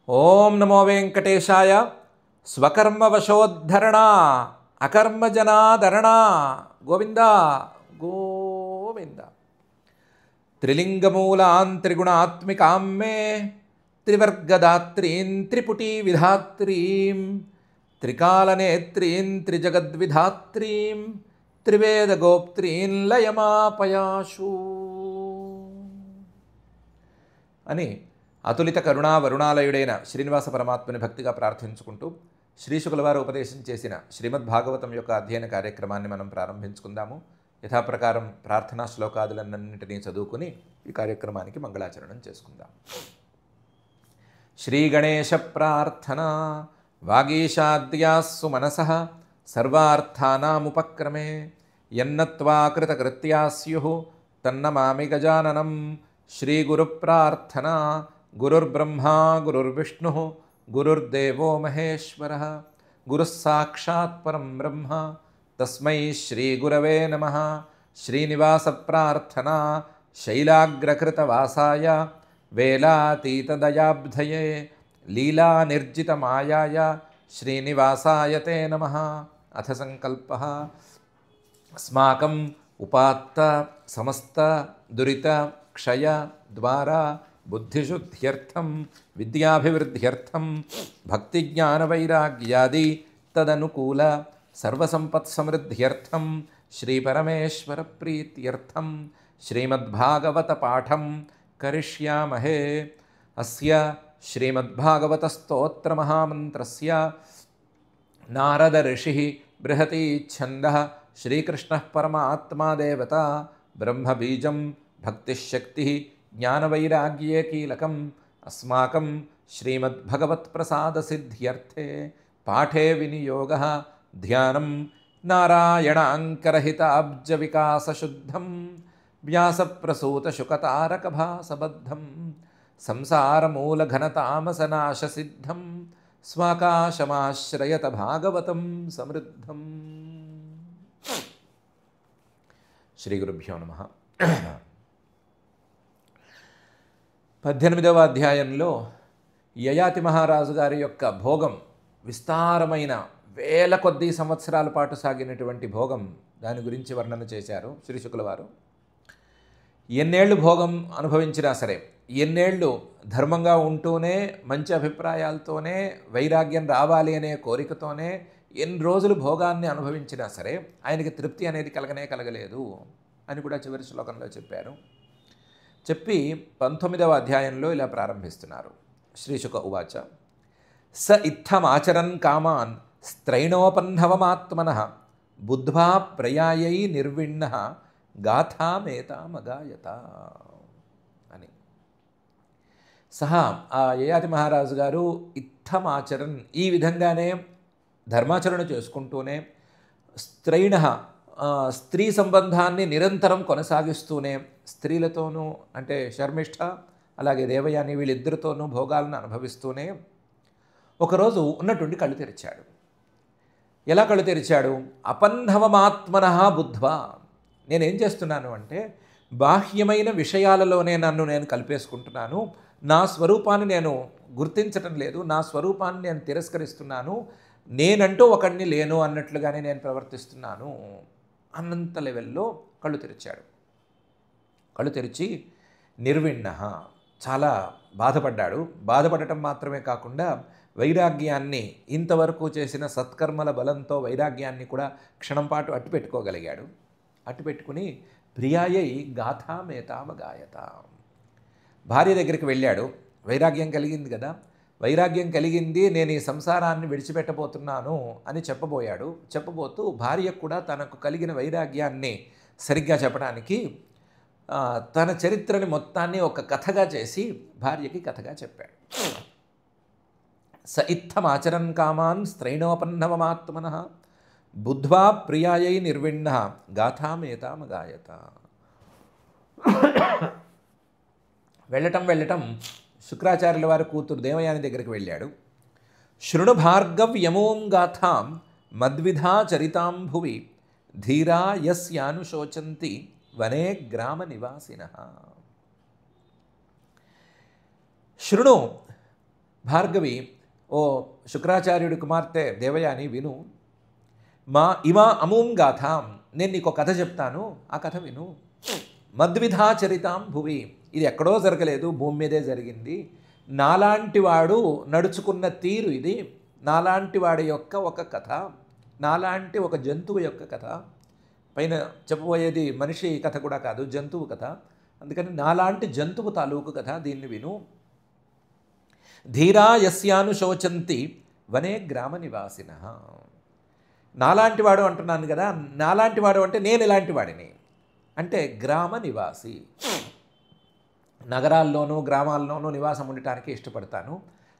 ఓం నమో వెంకటేశాయ. స్వకర్మవశోద్ధరణ అకర్మజనాదరణ గోవింద గోవింద. త్రిలింగమూలాం త్రిగుణాత్మికాం మే త్రివర్గదాత్రీం త్రిపుటీ విధాత్రీం త్రికాలనేత్రీం త్రిజగద్విధాత్రీం త్రివేదగోప్త్రీం లయమాపయాశు అని అతులిత కరుణా వరుణాలయుడైన శ్రీనివాస పరమాత్మని భక్తిగా ప్రార్థించుకుంటూ శ్రీశుకుల వారు ఉపదేశం చేసిన శ్రీమద్ భాగవతం యొక్క అధ్యయన కార్యక్రమాన్ని మనం ప్రారంభించుకుందాము. యథాప్రకారం ప్రార్థనా శ్లోకాదులన్నింటినీ చదువుకుని ఈ కార్యక్రమానికి మంగళాచరణం చేసుకుందాం. శ్రీ గణేశ ప్రార్థన. వాగీషాద్యాస్సు మనసః సర్వార్థానాముపక్రమే యన్నత్వా కృతకృత్యా స్యుః తన్నమామి గజాననం. శ్రీ గురు ప్రార్థన. గురుర్బ్రహ్మా గురుర్విష్ణుః గురుర్దేవో మహేశ్వరః గురుః సాక్షాత్ పరం బ్రహ్మ తస్మై శ్రీ గురవే నమః. శ్రీనివాస ప్రార్థన. శైలాగ్రకృతవాసాయ వేలాతీతదయాబ్ధయే లీలానిర్జితమాయాయ శ్రీనివాసాయ తే నమః. అథ సంకల్పః. అస్మాకం ఉపాత్త సమస్త దురిత క్షయ ద్వారా బుద్ధిశుద్ధ్యర్థం విద్యాభివృద్ధ్యర్థం భక్తిజ్ఞానవైరాగ్యాది తదనుకూల సర్వసంపత్సమృద్ధ్యర్థం శ్రీపరమేశ్వర ప్రీత్యర్థం శ్రీమద్భాగవత పాఠం కరిష్యామహే. అస్య శ్రీమద్భాగవత స్తోత్ర మహామంత్రస్య నారద ఋషిః బృహతి ఛందః శ్రీకృష్ణః పరమాత్మా దేవత బ్రహ్మబీజం భక్తిశక్తి జ్ఞానవైరాగ్యే కీలకం. అస్మాకం శ్రీమద్భగవత్ప్రసాదసిద్ధ్యర్థే పాఠే వినియోగः ధ్యానం నారాయణాంకరహితాబ్జవికాసశుద్ధం వ్యాసప్రసూతశుకతారకభాసబద్ధం సంసారమూలఘనతామసనాశసిద్ధం స్వాకాశమాశ్రయత భాగవతం సమృద్ధం. శ్రీ గురుభ్యో నమః. 18వ అధ్యాయంలో యయాతి మహారాజు గారి యొక్క భోగం, విస్తారమైన వేల కొద్ది సంవత్సరాల పాటు సాగినటువంటి భోగం, దాని గురించి వర్ణన చేశారు శ్రీశుకుల వారు. ఎన్నేళ్ళు భోగం అనుభవించినా సరే, ఎన్నేళ్ళు ధర్మంగా ఉంటూనే మంచి అభిప్రాయాలతోనే వైరాగ్యం రావాలి అనే కోరికతోనే ఎన్ని రోజులు భోగాన్ని అనుభవించినా సరే ఆయనకి తృప్తి అనేది కలగలేదు అని కూడా చివరి శ్లోకంలో చెప్పారు. చెప్పి 19వ అధ్యాయంలో ఇలా ప్రారంభిస్తున్నారు. శ్రీశుక ఉవాచ. స ఇత్తమాచరన్ కామాన్ స్త్రైణోపన్నవమాత్మనః బుద్ధ్వా ప్రయాయై నిర్విణ్ణః గాథామేతామగాయత అని. సహా ఆ యయాతి మహారాజు గారు ఇత్తమాచరన్, ఈ విధంగానే ధర్మాచరణ చేసుకుంటూనే, స్త్రైణః స్త్రీ సంబంధాన్ని నిరంతరం కొనసాగిస్తూనే, స్త్రీలతోనూ అంటే శర్మిష్ఠ అలాగే దేవయాని వీళ్ళిద్దరితోనూ భోగాలను అనుభవిస్తూనే ఒకరోజు ఉన్నటువంటి కళ్ళు తెరిచాడు. ఎలా కళ్ళు తెరిచాడు? అపన్నవమాత్మనః బుద్ధ్వా. నేనేం చేస్తున్నాను అంటే బాహ్యమైన విషయాలలోనే నన్ను నేను కలిపేసుకుంటున్నాను, నా స్వరూపాన్ని నేను గుర్తించటం లేదు, నా స్వరూపాన్ని నేను తిరస్కరిస్తున్నాను, నేనంటూ ఒకడిని లేను అన్నట్లుగానే నేను ప్రవర్తిస్తున్నాను అన్నంత లెవెల్లో కళ్ళు తెరిచాడు. కళ్ళు తెరిచి నిర్విణ్ణః, చాలా బాధపడ్డాడు. బాధపడటం మాత్రమే కాకుండా వైరాగ్యాన్ని, ఇంతవరకు చేసిన సత్కర్మల బలంతో వైరాగ్యాన్ని కూడా క్షణం పాటు అట్టుపెట్టుకోగలిగాడు. అట్టుపెట్టుకుని ప్రియాయై గాథామేతామగాయత, భార్య దగ్గరికి వెళ్ళాడు. వైరాగ్యం కలిగింది కదా, వైరాగ్యం కలిగింది, నేను ఈ సంసారాన్ని విడిచిపెట్టబోతున్నాను అని చెప్పబోతూ భార్యకు కూడా తనకు కలిగిన వైరాగ్యాన్ని సరిగ్గా చెప్పడానికి తన చరిత్రని మొత్తాన్ని ఒక కథగా చేసి భార్యకి కథగా చెప్పాడు. స ఇత్తమాచరన్ కామాన్ స్త్రైణోపన్నవమాత్మనః బుద్ధ్వా ప్రియాయై నిర్విణ్ణః గాథామేతామగాయత. వెళ్ళటం శుక్రాచార్యుల వారి కూతురు దేవయాని దగ్గరికి వెళ్ళాడు. శృణు భార్గవ్యమోం గాథాం మద్విధా చరితాం భువి ధీరా యస్యానుశోచంతి వనే గ్రామ నివాసినః. శృణు, భార్గవి, ఓ శుక్రాచార్యుడి కుమార్తె దేవయాని విను, ఇమా అమూం గాథాం, నేను నీకు ఒక కథ చెప్తాను, ఆ కథ విను. మద్విధా చరితాం భువి, ఇది ఎక్కడో జరగలేదు, భూమి మీదే జరిగింది. నాలాంటి వాడు నడుచుకున్న తీరు ఇది, నాలాంటి వాడి యొక్క ఒక కథ, నాలాంటి ఒక జంతువు యొక్క కథ. పైన చెప్పబోయేది మనిషి కథ కూడా కాదు, జంతువు కథ. అందుకని నాలాంటి జంతువు తాలూకు కథ, దీన్ని విను. ధీరా యస్యానుశోచంతి వనే గ్రామ నివాసిన. నాలాంటి వాడు అంటున్నాను కదా, నాలాంటి వాడు అంటే నేను ఇలాంటి వాడిని, అంటే గ్రామ నివాసి. నగరాల్లోనూ గ్రామాల్లోనూ నివాసం ఉండటానికి ఇష్టపడతాను.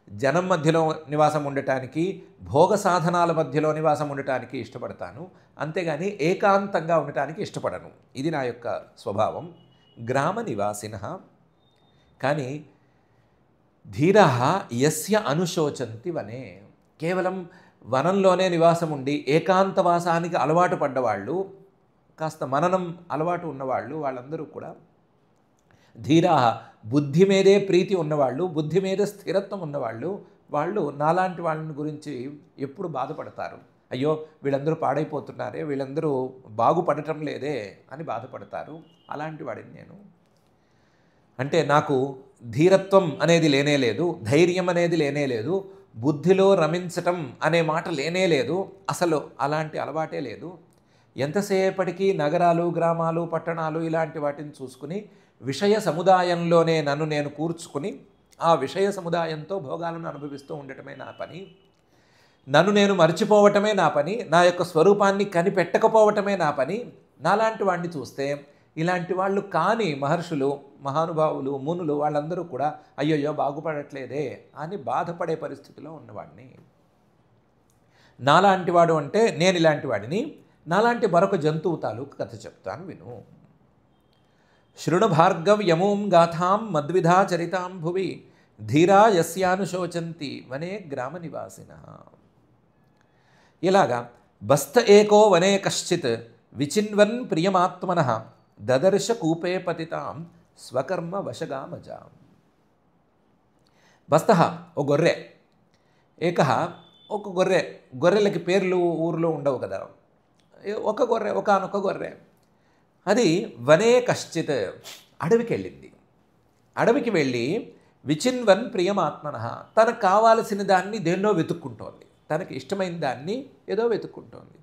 జనం మధ్యలో నివాసం ఉండటానికి, భోగ సాధనాల మధ్యలో నివాసం ఉండటానికి ఇష్టపడతాను. అంతేగాని ఏకాంతంగా ఉండటానికి ఇష్టపడను. ఇది నా యొక్క స్వభావం. గ్రామ నివాసిన. కానీ ధీరా యస్య అనుశోచంతి వనే, కేవలం వనంలోనే నివాసం ఉండి ఏకాంతవాసానికి అలవాటు పడ్డవాళ్ళు, కాస్త మననం అలవాటు ఉన్నవాళ్ళు, వాళ్ళందరూ కూడా ధీరా, బుద్ధి మీదే ప్రీతి ఉన్నవాళ్ళు, బుద్ధి మీద స్థిరత్వం ఉన్నవాళ్ళు, వాళ్ళు నాలాంటి వాళ్ళని గురించి ఎప్పుడు బాధపడతారు. అయ్యో వీళ్ళందరూ పాడైపోతున్నారే, వీళ్ళందరూ బాగుపడటం లేదే అని బాధపడతారు. అలాంటి వాడిని నేను. అంటే నాకు ధీరత్వం అనేది లేనే లేదు, ధైర్యం అనేది లేనే లేదు, బుద్ధిలో రమించటం అనే మాట లేనే లేదు, అసలు అలాంటి అలవాటే లేదు. ఎంతసేపటికి నగరాలు, గ్రామాలు, పట్టణాలు ఇలాంటి వాటిని చూసుకుని విషయ సముదాయంలోనే నన్ను నేను కూర్చుకుని ఆ విషయ సముదాయంతో భోగాలను అనుభవిస్తూ ఉండటమే నా పని. నన్ను నేను మర్చిపోవటమే నా పని, నా యొక్క స్వరూపాన్ని కనిపెట్టకపోవటమే నా పని. నాలాంటి వాడిని చూస్తే ఇలాంటి వాళ్ళు కాని మహర్షులు, మహానుభావులు, మునులు వాళ్ళందరూ కూడా అయ్యయ్యో బాగుపడట్లేదే అని బాధపడే పరిస్థితిలో ఉన్నవాడిని. నాలాంటి వాడు అంటే నేను ఇలాంటి వాడిని. నాలాంటి మరొక జంతువు తాలూకు కథ చెప్తాను విను. శృణు భార్గవ్యమూం గాథాం మద్విధా చరితాం భువి ధీరా యస్యానుశోచంతి వనే గ్రామ నివాసిన. ఇలాగా బస్త ఏకో వనే కశ్చిత్ విచిన్వన్ ప్రియమాత్మనః దదర్శ కూపే పతితాం స్వకర్మ వశగామజాం. బస్తః ఓ గొర్రె, ఏకః ఒక గొర్రె. గొర్రెలకి పేర్లు ఊర్లో ఉండవు కదా. ఒక గొర్రె, ఒకానొక గొర్రె, అది వనే కశ్చిత్ అడవికి వెళ్ళింది. అడవికి వెళ్ళి విచిన్వన్ ప్రియమాత్మనః, తనకు కావాల్సిన దాన్ని దేన్నో వెతుక్కుంటోంది, తనకి ఇష్టమైన దాన్ని ఏదో వెతుక్కుంటోంది.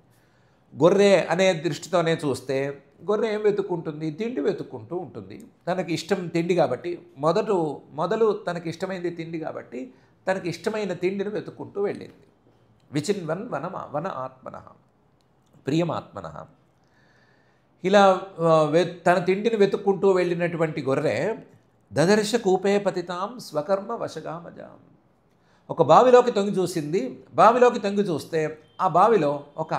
గొర్రె అనే దృష్టితోనే చూస్తే గొర్రె ఏం వెతుక్కుంటుంది? తిండి వెతుక్కుంటూ ఉంటుంది. తనకి ఇష్టం తిండి కాబట్టి, మొదలు తనకి ఇష్టమైనది తిండి కాబట్టి తనకి ఇష్టమైన తిండిని వెతుక్కుంటూ వెళ్ళింది. విచిన్వన్ వన ఆత్మనః ప్రియమాత్మనః. ఇలా తన తిండిని వెతుక్కుంటూ వెళ్ళినటువంటి గొర్రె దదర్శ కూపే పతితాం స్వకర్మ వశగామజాం. ఒక బావిలోకి తొంగి చూసింది. బావిలోకి తొంగి చూస్తే ఆ బావిలో ఒక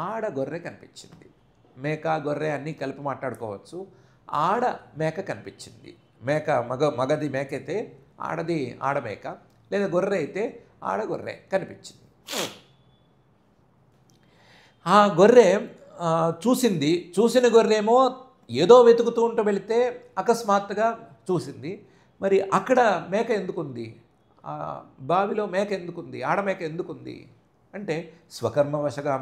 ఆడ గొర్రె కనిపించింది. మేక గొర్రె అన్నీ కలిపి మాట్లాడుకోవచ్చు. ఆడ మేక కనిపించింది. మేక మగది మేక అయితే, ఆడది ఆడమేక, లేదా గొర్రె అయితే ఆడగొర్రె కనిపించింది. ఆ గొర్రె చూసింది. చూసిన గొర్రెమో ఏదో వెతుకుతూ ఉంటూ వెళితే అకస్మాత్తుగా చూసింది. మరి అక్కడ మేక ఎందుకుంది? బావిలో మేక ఎందుకుంది? ఆడమేక ఎందుకుంది అంటే స్వకర్మవశగా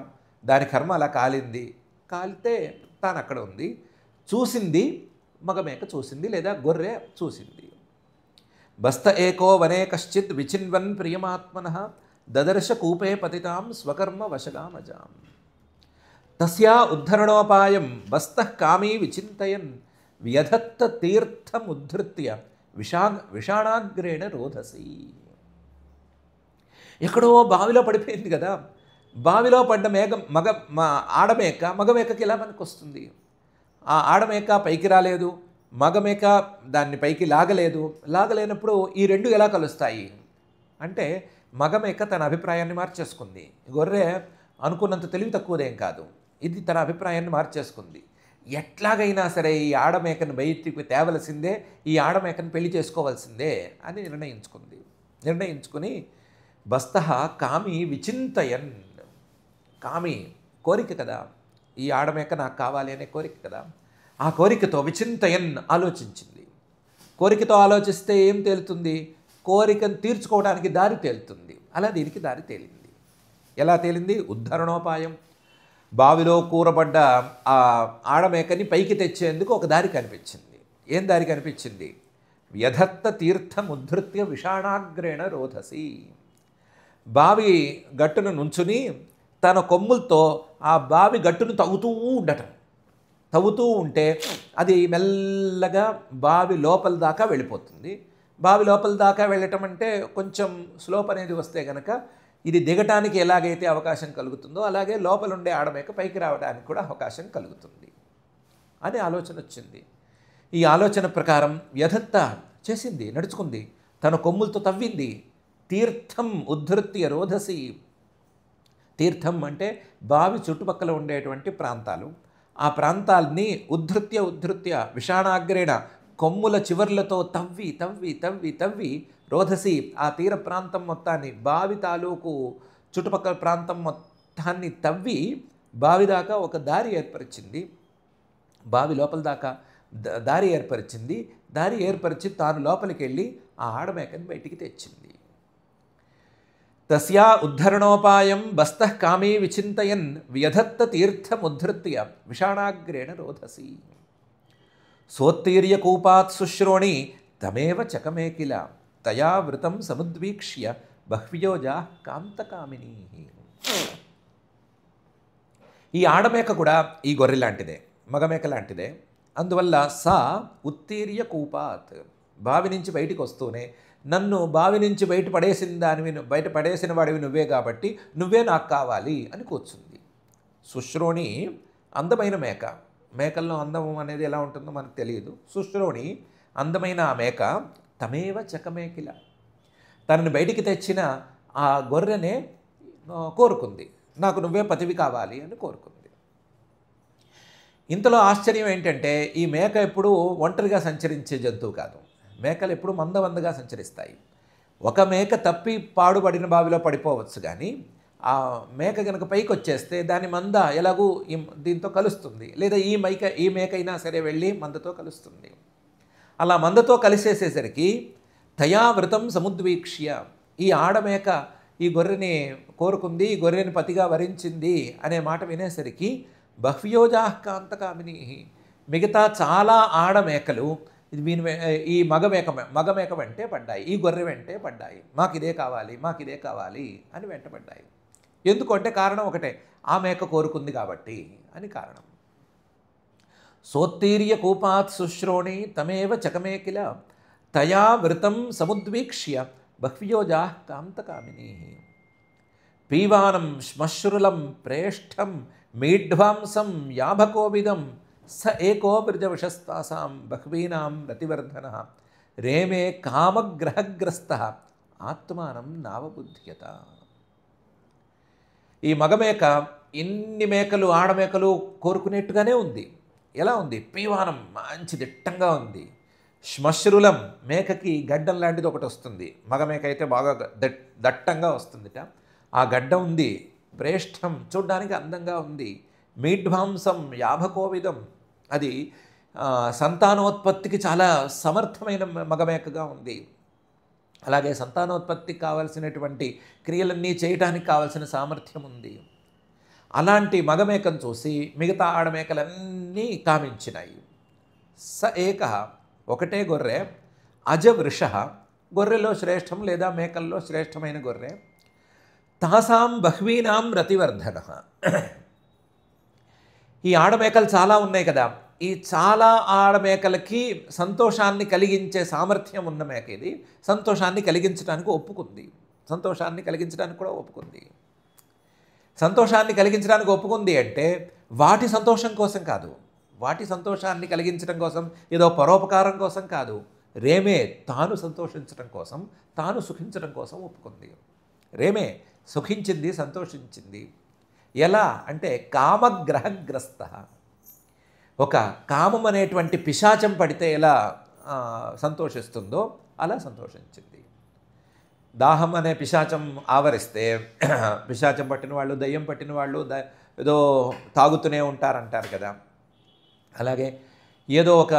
దాని కర్మ అలా కాలింది. కాలితే తాను అక్కడ ఉంది. చూసింది మగమేక చూసింది, లేదా గొర్రె చూసింది. బస్త ఏకో వనే కశ్చిత్ విచిన్వన్ ప్రియమాత్మనః దదర్శ కూపే పతితాం స్వకర్మ వశగామజాం. తస్యా ఉద్ధరణోపాయం బస్తః కామీ విచింతయన్ వ్యధత్త తీర్థముద్ధృత్య విషాణాగ్రేణ రోధసి. ఎక్కడో బావిలో పడిపోయింది కదా. బావిలో పడ్డ ఆడమేక మగమేకకి ఎలా మనకు వస్తుంది? ఆ ఆడమేక పైకి రాలేదు, మగమేక దాన్ని పైకి లాగలేనప్పుడు ఈ రెండు ఎలా కలుస్తాయి అంటే మగమేక తన అభిప్రాయాన్ని మార్చేసుకుంది. గొర్రె అనుకున్నంత తెలివి తక్కువదేం కాదు, ఇది తన అభిప్రాయాన్ని మార్చేసుకుంది. ఎట్లాగైనా సరే ఈ ఆడమేకను బయటికి తేవలసిందే, ఈ ఆడమేకను పెళ్లి చేసుకోవాల్సిందే అని నిర్ణయించుకుని బస్తః కామి విచింతయన్, కామి కోరిక కదా, ఈ ఆడమేక నాకు కావాలి అనే కోరిక కదా, ఆ కోరికతో విచింతయన్ ఆలోచించింది. కోరికతో ఆలోచిస్తే ఏం తేలుతుంది? కోరికను తీర్చుకోవడానికి దారి తేలుతుంది. అలా దీనికి దారి తేలింది. ఎలా తేలింది? ఉద్ధరణోపాయం. బావిలో కూరబడ్డ ఆ ఆడమేకని పైకి తెచ్చేందుకు ఒక దారి కనిపించింది. ఏం దారి కనిపించింది? వ్యధత్త తీర్థముద్ధృత్య విషాణాగ్రేణ రోధసి. బావి గట్టును నుంచుని తన కొమ్ములతో ఆ బావి గట్టును తవ్వుతూ ఉంటే అది మెల్లగా బావి లోపల దాకా వెళ్ళిపోతుంది. బావి లోపల దాకా వెళ్ళటం అంటే కొంచెం స్లోప్ అనేది వస్తే కనుక ఇది దిగటానికి ఎలాగైతే అవకాశం కలుగుతుందో అలాగే లోపల ఉండే ఆడమేక పైకి రావడానికి కూడా అవకాశం కలుగుతుంది అనే ఆలోచన వచ్చింది. ఈ ఆలోచన ప్రకారం వ్యధత్త చేసింది, నడుచుకుంది, తన కొమ్ములతో తవ్వింది. తీర్థం ఉద్ధృత్య రోధసి. తీర్థం అంటే బావి చుట్టుపక్కల ఉండేటువంటి ప్రాంతాలు. ఆ ప్రాంతాల్ని ఉద్ధృత్య విషాణాగ్రేణ కొమ్ముల చివర్లతో తవ్వి రోధసి ఆ తీర ప్రాంతం మొత్తాన్ని, బావి తాలూకు చుట్టుపక్కల ప్రాంతం మొత్తాన్ని తవ్వి బావి దాకా ఒక దారి ఏర్పరిచింది. బావి లోపల దాకా దారి ఏర్పరిచింది. దారి ఏర్పరిచి తాను లోపలికి వెళ్ళి ఆ ఆడమేకని బయటికి తెచ్చింది. తస్యా ఉద్ధరణోపాయం బస్తః కామీ విచింతయన్ వ్యధత్త తీర్థముద్ధృత్య విషాణాగ్రేణ రోధసి. సోత్తీర్యకూపాత్ శుశ్రోణి తమేవ చకమే కిల తయా వృతం సముద్వీక్ష్య బహ్వ్యోజా కాంతకామినీ. ఈ ఆడమేక కూడా ఈ గొర్రె లాంటిదే, మగమేక లాంటిదే. అందువల్ల సా ఉత్తీర్య కూపాత్, బావి నుంచి బయటికి వస్తూనే నన్ను బావి నుంచి బయట పడేసిన వాడివి నువ్వే కాబట్టి నువ్వే నాకు కావాలి అని కూర్చుంది. శుశ్రోణి అందమైన మేక. మేకల్లో అందం అనేది ఎలా ఉంటుందో మనకు తెలియదు. శుశ్రోణి అందమైన ఆ మేక తమేవ చకమేకిల, తనని బయటికి తెచ్చిన ఆ గొర్రెనే కోరుకుంది. నాకు నువ్వే పతివి కావాలి అని కోరుకుంది. ఇంతలో ఆశ్చర్యం ఏంటంటే ఈ మేక ఎప్పుడూ ఒంటరిగా సంచరించే జంతువు కాదు. మేకలు ఎప్పుడు మందగా సంచరిస్తాయి. ఒక మేక తప్పి పాడుబడిన బావిలో పడిపోవచ్చు, కానీ ఆ మేక కనుక పైకి వచ్చేస్తే దాని మంద ఎలాగూ దీంతో కలుస్తుంది, లేదా ఈ మేక అయినా సరే వెళ్ళి మందతో కలుస్తుంది. అలా మందతో కలిసేసేసరికి తయావృతం సముద్వీక్ష్య, ఈ ఆడమేక ఈ గొర్రెని కోరుకుంది, ఈ గొర్రెని పతిగా వరించింది అనే మాట వినేసరికి బహ్వ్యోజా కాంతకామినీ, మిగతా చాలా ఆడమేకలు ఈ మగమేక వెంటే పడ్డాయి, ఈ గొర్రె వెంటే పడ్డాయి. మాకిదే కావాలి అని వెంటపడ్డాయి. ఎందుకంటే కారణం ఒకటే, ఆ మేక కోరుకుంది కాబట్టి అని కారణం. సోత్తీర్య కూపాత్ శుశ్రోణి తమేవ చకమే కిల తయా వృతం సముద్వీక్ష్య బహ్వ్యోజా కాంతకామినీ. పీవానం శ్మశ్రులం ప్రేష్టం మీఢ్వాంసం యాభకోవిదం స ఏకో బ్రజవశస్తాసాం బహ్వీనాం రతివర్ధన రేమే కామగ్రహగ్రస్త ఆత్మానం నావబుద్ధ్యత. ఈ మగమేక ఇన్ని మేకలు ఆడమేకలు కోరుకునేట్టుగానే ఉంది. ఎలా ఉంది? పీవానం మంచి దిట్టంగా ఉంది. శ్మశ్రులం, మేకకి గడ్డం లాంటిది ఒకటి వస్తుంది, మగమేక అయితే బాగా దట్టంగా వస్తుందిట. ఆ గడ్డం ఉంది. ప్రేష్టం, చూడ్డానికి అందంగా ఉంది. మీఢ్వాంసం యాభకోవిదం, అది సంతానోత్పత్తికి చాలా సమర్థమైన మగమేకగా ఉంది. అలాగే సంతానోత్పత్తికి కావలసినటువంటి క్రియలన్నీ చేయడానికి కావలసిన సామర్థ్యం ఉంది. అలాంటి మగమేకను చూసి మిగతా ఆడమేకలన్నీ కామించినాయి. స ఏక, ఒకటే గొర్రె, అజవృష, గొర్రెలో శ్రేష్టం లేదా మేకల్లో శ్రేష్టమైన గొర్రె. తాసాం బహ్వీనాం రతివర్ధన, ఈ ఆడమేకలు చాలా ఉన్నాయి కదా, ఈ చాలా ఆడమేకలకి సంతోషాన్ని కలిగించే సామర్థ్యం ఉన్న మేక ఇది. సంతోషాన్ని కలిగించడానికి ఒప్పుకుంది, సంతోషాన్ని కలిగించడానికి కూడా ఒప్పుకుంది. సంతోషాన్ని కలిగించడానికి ఒప్పుకుంది అంటే వాటి సంతోషం కోసం కాదు, వాటి సంతోషాన్ని కలిగించడం కోసం, ఏదో పరోపకారం కోసం కాదు, రేమే తాను సంతోషించడం కోసం, తాను సుఖించడం కోసం ఒప్పుకుంది. రేమే సుఖించింది, సంతోషించింది. ఎలా అంటే కామగ్రహగ్రస్త, ఒక కామం అనేటువంటి పిశాచం పడితే ఎలా సంతోషిస్తుందో అలా సంతోషించింది. దాహం అనే పిశాచం ఆవరిస్తే, పిశాచం పట్టిన వాళ్ళు, దయ్యం పట్టిన వాళ్ళు ఏదో తాగుతూనే ఉంటారంటారు కదా, అలాగే ఏదో ఒక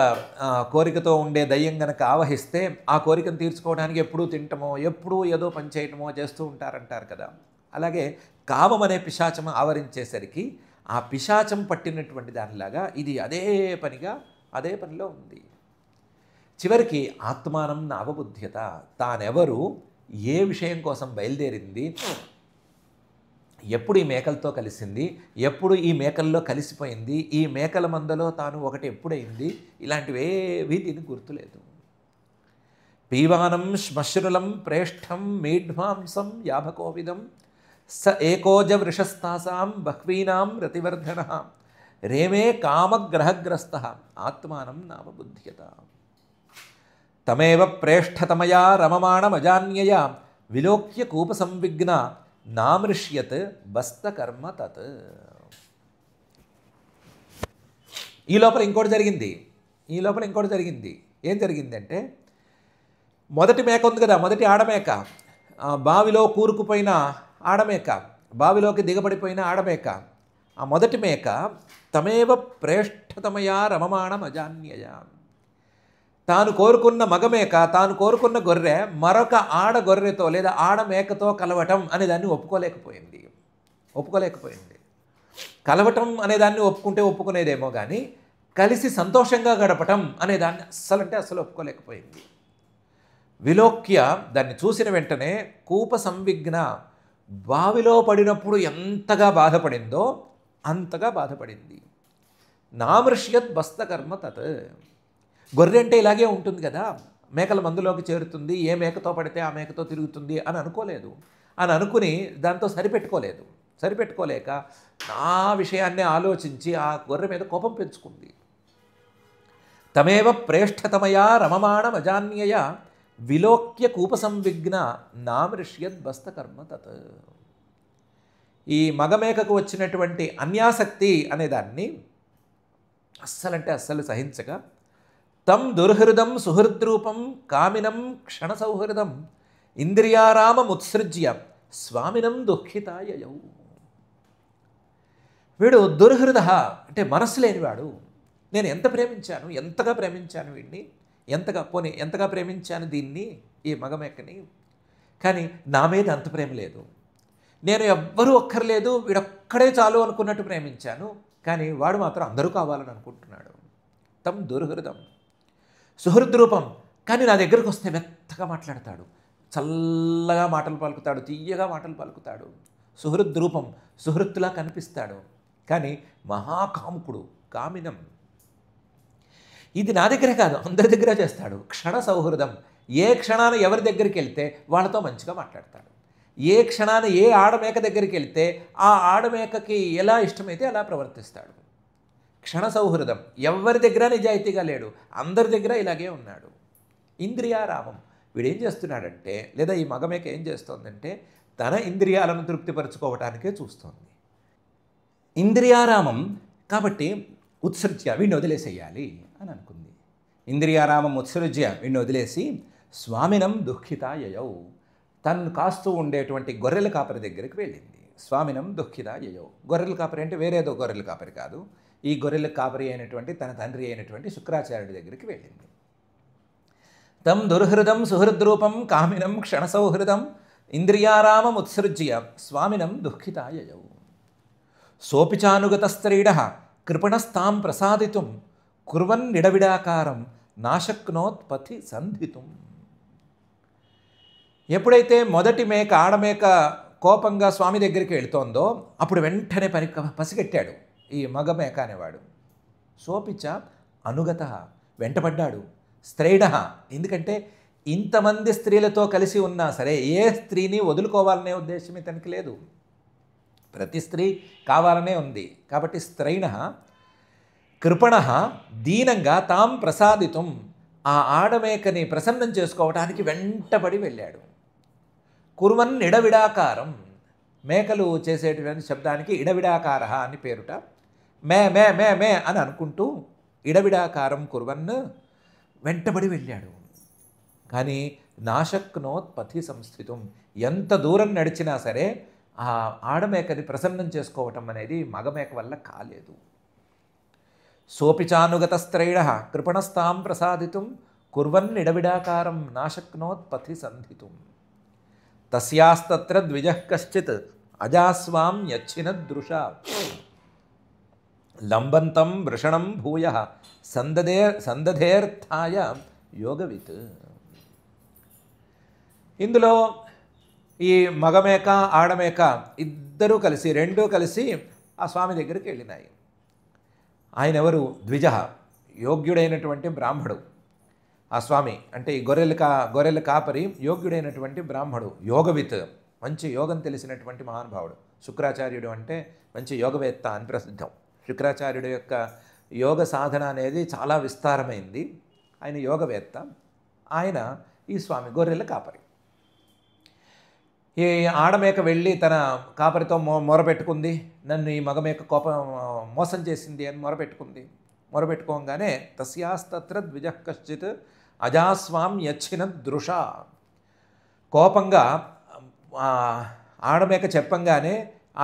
కోరికతో ఉండే దయ్యం గనక ఆవహిస్తే ఆ కోరికను తీర్చుకోవడానికి ఎప్పుడూ తింటమో ఎప్పుడూ ఏదో పని చేయటమో చేస్తూ ఉంటారంటారు కదా. అలాగే కామం అనే పిశాచం ఆవరించేసరికి ఆ పిశాచం పట్టినటువంటి దానిలాగా ఇది అదే పనిలో ఉంది. చివరికి ఆత్మానం నావబుద్ధ్యత, తానెవరు, ఏ విషయం కోసం బయలుదేరింది, ఎప్పుడు ఈ మేకలతో కలిసింది, ఎప్పుడు ఈ మేకల్లో కలిసిపోయింది, ఈ మేకల మందలో తాను ఒకటి ఎప్పుడైంది, ఇలాంటివేవీ దీనికి గుర్తులేదు. పీవానం శ్మశ్రులం ప్రేష్టం మీఢ్మాంసం యాభకోవిదం స ఏకోజ వృషస్తాసాం బహ్వీనాం రతివర్ధన రేమే కామగ్రహగ్రస్త ఆత్మానం నావబుద్ధ్యత. తమేవ ప్రేష్ఠతమయా రమమాణమజాన్యయా విలోక్య కూపసంవిఘ్న నామృష్యత్ బస్తకర్మ తత్. ఈ లోపల ఇంకోటి జరిగింది. ఏం జరిగిందంటే, మొదటి మేక ఉంది కదా, మొదటి ఆడమేక, బావిలో కూరుకుపోయిన ఆడమేక, బావిలోకి దిగబడిపోయిన ఆడమేక, ఆ మొదటి మేక తమేవ ప్రేష్ఠతమయా రమమాణమజాన్యయ, తాను కోరుకున్న మగమేక, తాను కోరుకున్న గొర్రె మరొక ఆడ గొర్రెతో లేదా ఆడమేకతో కలవటం అనేదాన్ని ఒప్పుకోలేకపోయింది. కలవటం అనేదాన్ని ఒప్పుకునేదేమో కానీ కలిసి సంతోషంగా గడపటం అనేదాన్ని అస్సలు ఒప్పుకోలేకపోయింది. విలోక్య, దాన్ని చూసిన వెంటనే కూప సంవిఘ్న, బావిలో పడినప్పుడు ఎంతగా బాధపడిందో అంతగా బాధపడింది. నామృష్యత్ బస్తకర్మ తత్. గొర్రె అంటే ఇలాగే ఉంటుంది కదా, మేకల మందులోకి చేరుతుంది, ఏ మేకతో పడితే ఆ మేకతో తిరుగుతుంది అని అనుకోలేదు. అని అనుకుని దాంతో సరిపెట్టుకోలేక నా విషయాన్నే ఆలోచించి ఆ గొర్రె మీద కోపం పెంచుకుంది. తమేవ ప్రేష్ఠతమయా రమమాణమజాన్యయ విలోక్య కూపసంవిఘ్న నామృష్యద్ బస్తకర్మ తత్. ఈ మగమేకకు వచ్చినటువంటి అన్యాసక్తి అనేదాన్ని అస్సలు సహించక తం దుర్హృదం సుహృద్రూపం కామినం క్షణసౌహృదం ఇంద్రియారామముత్సృజ్య స్వామినం దుఃఖితాయయౌ. వీడు దుర్హృద అంటే మనస్సు లేనివాడు. నేను ఎంతగా ప్రేమించాను వీడిని, ఎంతగా ప్రేమించాను దీన్ని, ఈ మగమేకని, కానీ నా మీద అంత ప్రేమ లేదు. నేను ఎవ్వరూ ఒక్కర్లేదు, వీడొక్కడే చాలు అనుకున్నట్టు ప్రేమించాను, కానీ వాడు మాత్రం అందరూ కావాలని అనుకుంటున్నాడు. తం దుర్హృదం సుహృద్రూపం, కానీ నా దగ్గరకు వస్తే మెత్తగా మాట్లాడతాడు, చల్లగా మాటలు పలుకుతాడు, తీయగా మాటలు పలుకుతాడు. సుహృద్రూపం, సుహృత్తులా కనిపిస్తాడు, కానీ మహాకాముకుడు, కామినం. ఇది నా దగ్గరే కాదు, అందరి దగ్గర చేస్తాడు. క్షణ సౌహృదం, ఏ క్షణాన ఎవరి దగ్గరికి వెళ్తే వాళ్ళతో మంచిగా మాట్లాడతాడు. ఏ క్షణాన ఏ ఆడమేక దగ్గరికి వెళ్తే ఆ ఆడమేకకి ఎలా ఇష్టమైతే అలా ప్రవర్తిస్తాడు. క్షణ సౌహృదం, ఎవరి దగ్గర నిజాయితీగా లేడు, అందరి దగ్గర ఇలాగే ఉన్నాడు. ఇంద్రియారామం, వీడేం చేస్తున్నాడంటే, లేదా ఈ మగమేక ఏం చేస్తోందంటే తన ఇంద్రియాలను తృప్తిపరచుకోవటానికే చూస్తోంది. ఇంద్రియారామం కాబట్టి ఉత్సృజ్య, వీడిని వదిలేసేయాలి అని అనుకుంది. ఇంద్రియారామం ఉత్సృజ్య, వీడిని వదిలేసి స్వామినం దుఃఖితాయయౌ, తను కాస్తూ ఉండేటువంటి గొర్రెల కాపరి దగ్గరికి వెళ్ళింది. స్వామినం దుఃఖితాయయౌ. గొర్రెల కాపరి అంటే వేరేదో గొర్రెల కాపరి కాదు, ఈ గొర్రెల కాపరి అయినటువంటి తన తండ్రి అయినటువంటి శుక్రాచార్యుడి దగ్గరికి వెళ్ళింది. తం దుర్హృదం సుహృద్రూపం కామినం క్షణసౌహృదం ఇంద్రియారామం ఉత్సృజ్య స్వామినం దుఃఖితాయయౌ. సోపిచానుగతస్త్రీడ కృపణస్తాం ప్రసాదితుం కుర్వన్నిడవిడాకారం నాశక్నోత్పథి సంధితుం. ఎప్పుడైతే మొదటి మేక ఆడమేక కోపంగా స్వామి దగ్గరికి వెళుతోందో అప్పుడు వెంటనే పసిగట్టాడు ఈ మగమేక అనేవాడు. సోపిచ అనుగత, వెంటపడ్డాడు. స్త్రైడ, ఎందుకంటే ఇంతమంది స్త్రీలతో కలిసి ఉన్నా సరే ఏ స్త్రీని వదులుకోవాలనే ఉద్దేశం ఇతనికి లేదు, ప్రతి స్త్రీ కావాలనే ఉంది. కాబట్టి స్త్రైణ కృపణ దీనంగా తాం ప్రసాదితం, ఆ ఆడమేకని ప్రసన్నం చేసుకోవటానికి వెంటబడి వెళ్ళాడు. కుర్వన్ ఇడవిడాకారం, మేకలు చేసేటువంటి శబ్దానికి ఇడవిడాకార అని పేరుట. మే మే మే మే అని అనుకుంటూ ఇడవిడాకారం కుర్వన్ వెంటబడి వెళ్ళాడు. కానీ నాశక్నోత్పథి సంస్థితం, ఎంత దూరం నడిచినా సరే ఆ ఆడమేకని ప్రసన్నం చేసుకోవటం అనేది మగమేక వల్ల కాలేదు. సోపి చానుగతస్త్రైణ కృపణస్తాం ప్రసాదితుం కుర్వన్నిడవిడాకారం నాశక్నోత్పథి సంధితుం తస్యాస్తత్ర ద్విజః కశ్చిత్ అజాస్వాం యచ్చినదృషా లంబంతం వృషణం భూయః సందధేర్థాయ యోగవిత్. ఇందులో ఈ మగమేక ఆడమేక ఇద్దరూ కలిసి రెండూ కలిసి ఆ స్వామి దగ్గరికి వెళ్ళినాయి. ఆయన ఎవరు? ద్విజ, యోగ్యుడైనటువంటి బ్రాహ్మడు. ఆ స్వామి అంటే ఈ గొర్రెల కాపరి యోగ్యుడైనటువంటి బ్రాహ్మడు, యోగవిత్, మంచి యోగం తెలిసినటువంటి మహానుభావుడు. శుక్రాచార్యుడు అంటే మంచి యోగవేత్త అని ప్రసిద్ధం. శుక్రాచార్యుడు యొక్క యోగ సాధన అనేది చాలా విస్తారమైంది. ఆయన యోగవేత్త. ఆయన ఈ స్వామి గొర్రెల కాపరి. ఈ ఆడమేక వెళ్ళి తన కాపరితో మొరపెట్టుకుంది, నన్ను ఈ మగమేక మోసం చేసింది అని మొరపెట్టుకోగానే తస్యాస్తత్ర ద్విజః కశ్చిత్ అజాస్వాం యచ్చిన దృష. కోపంగా ఆడమేక చెప్పంగానే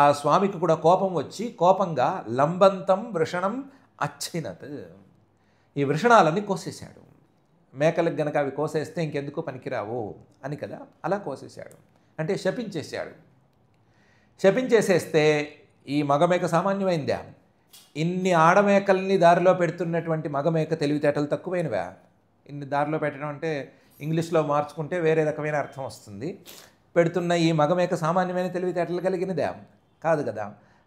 ఆ స్వామికి కూడా కోపం వచ్చి కోపంగా లంబంతం వృషణం అచ్చినత్, ఈ వృషణాలని కోసేశాడు. మేకలకు గనక అవి కోసేస్తే ఇంకెందుకు పనికిరావు అని కదా, అలా కోసేశాడు. అంటే శపించేశాడు. శపించేసేస్తే ఈ మగమేక సామాన్యమైందా? ఇన్ని ఆడమేకల్ని దారిలో పెడుతున్నటువంటి మగమేక తెలివితేటలు తక్కువైనవా? ఇన్ని దారిలో పెట్టడం అంటే ఇంగ్లీష్లో మార్చుకుంటే వేరే రకమైన అర్థం వస్తుంది. పెడుతున్న ఈ మగమేక సామాన్యమైన తెలివితేటలు కలిగినదా? కాదు కదా.